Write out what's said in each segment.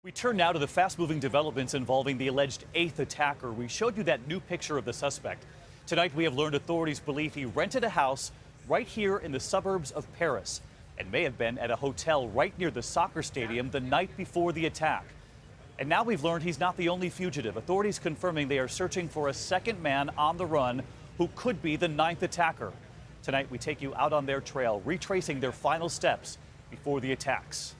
We turn now to the fast-moving developments involving the alleged eighth attacker. We showed you that new picture of the suspect. Tonight, we have learned authorities believe he rented a house right here in the suburbs of Paris and may have been at a hotel right near the soccer stadium the night before the attack. And now we've learned he's not the only fugitive. Authorities confirming they are searching for a second man on the run who could be the ninth attacker. Tonight, we take you out on their trail, retracing their final steps before the attacks.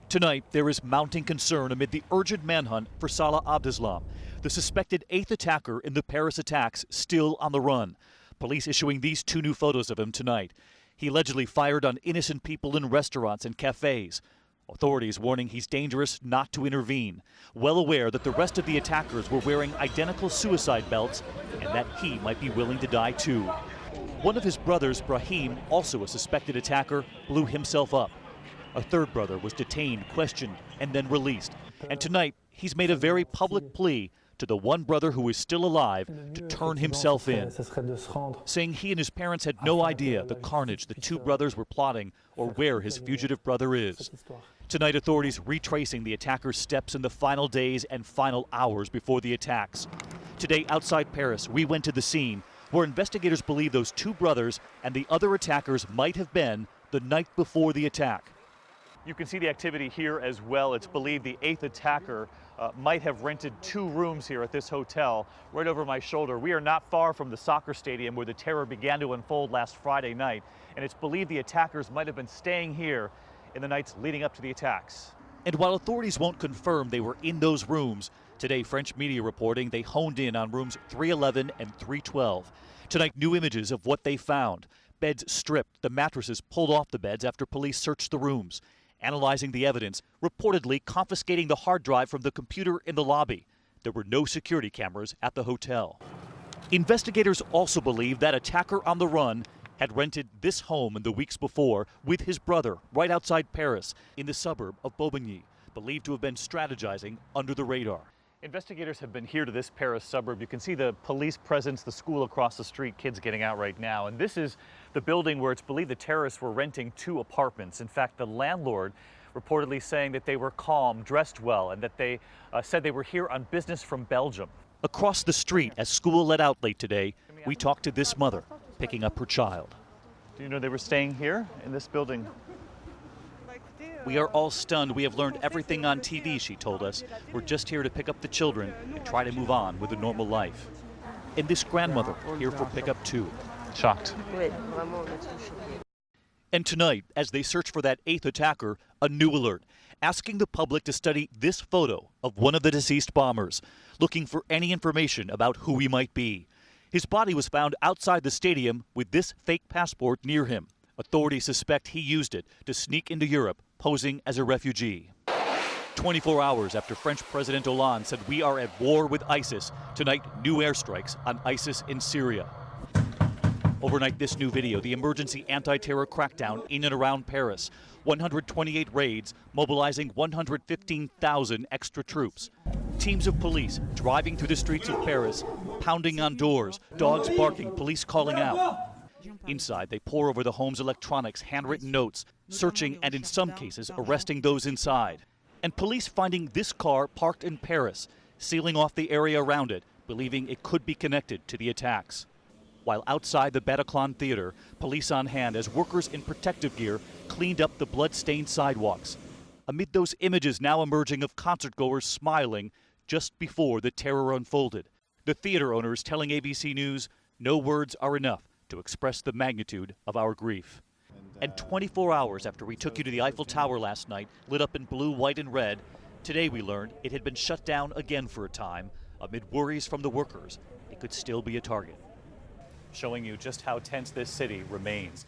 Tonight, there is mounting concern amid the urgent manhunt for Salah Abdeslam, the suspected eighth attacker in the Paris attacks, still on the run. Police issuing these two new photos of him tonight. He allegedly fired on innocent people in restaurants and cafes. Authorities warning he's dangerous not to intervene, well aware that the rest of the attackers were wearing identical suicide belts and that he might be willing to die too. One of his brothers, Brahim, also a suspected attacker, blew himself up. A third brother was detained, questioned, and then released. And tonight, he's made a very public plea to the one brother who is still alive to turn himself in, saying he and his parents had no idea the carnage the two brothers were plotting or where his fugitive brother is. Tonight, authorities retracing the attacker's steps in the final days and final hours before the attacks. Today, outside Paris, we went to the scene where investigators believe those two brothers and the other attackers might have been the night before the attack. You can see the activity here as well. It's believed the eighth attacker might have rented two rooms here at this hotel right over my shoulder. We are not far from the soccer stadium where the terror began to unfold last Friday night, and it's believed the attackers might have been staying here in the nights leading up to the attacks. And while authorities won't confirm they were in those rooms, today French media reporting they honed in on rooms 311 and 312. Tonight, new images of what they found. Beds stripped, the mattresses pulled off the beds after police searched the rooms. Analyzing the evidence, reportedly confiscating the hard drive from the computer in the lobby. There were no security cameras at the hotel. Investigators also believe that attacker on the run had rented this home in the weeks before with his brother right outside Paris in the suburb of Bobigny, believed to have been strategizing under the radar. Investigators have been here to this Paris suburb. You can see the police presence, the school across the street, kids getting out right now. And this is the building where it's believed the terrorists were renting two apartments. In fact, the landlord reportedly saying that they were calm, dressed well, and that they said they were here on business from Belgium. Across the street, as school let out late today, we talked to this mother picking up her child. Do you know they were staying here in this building? We are all stunned. We have learned everything on TV, she told us. We're just here to pick up the children and try to move on with a normal life. And this grandmother here for pickup too. Shocked. And tonight, as they search for that eighth attacker, a new alert, asking the public to study this photo of one of the deceased bombers, looking for any information about who he might be. His body was found outside the stadium with this fake passport near him. Authorities suspect he used it to sneak into Europe, posing as a refugee. 24 hours after French President Hollande said we are at war with ISIS, tonight new airstrikes on ISIS in Syria. Overnight, this new video, the emergency anti-terror crackdown in and around Paris. 128 raids, mobilizing 115,000 extra troops. Teams of police driving through the streets of Paris, pounding on doors, dogs barking, police calling out. Inside, they pour over the home's electronics, handwritten notes, searching and in some cases arresting those inside. And police finding this car parked in Paris, sealing off the area around it, believing it could be connected to the attacks. While outside the Bataclan Theater, police on hand as workers in protective gear cleaned up the blood-stained sidewalks. Amid those images now emerging of concertgoers smiling just before the terror unfolded. The theater owners telling ABC News, no words are enough to express the magnitude of our grief. And 24 hours after we took you to the Eiffel Tower last night, lit up in blue, white, and red, today we learned it had been shut down again for a time, amid worries from the workers it could still be a target. Showing you just how tense this city remains.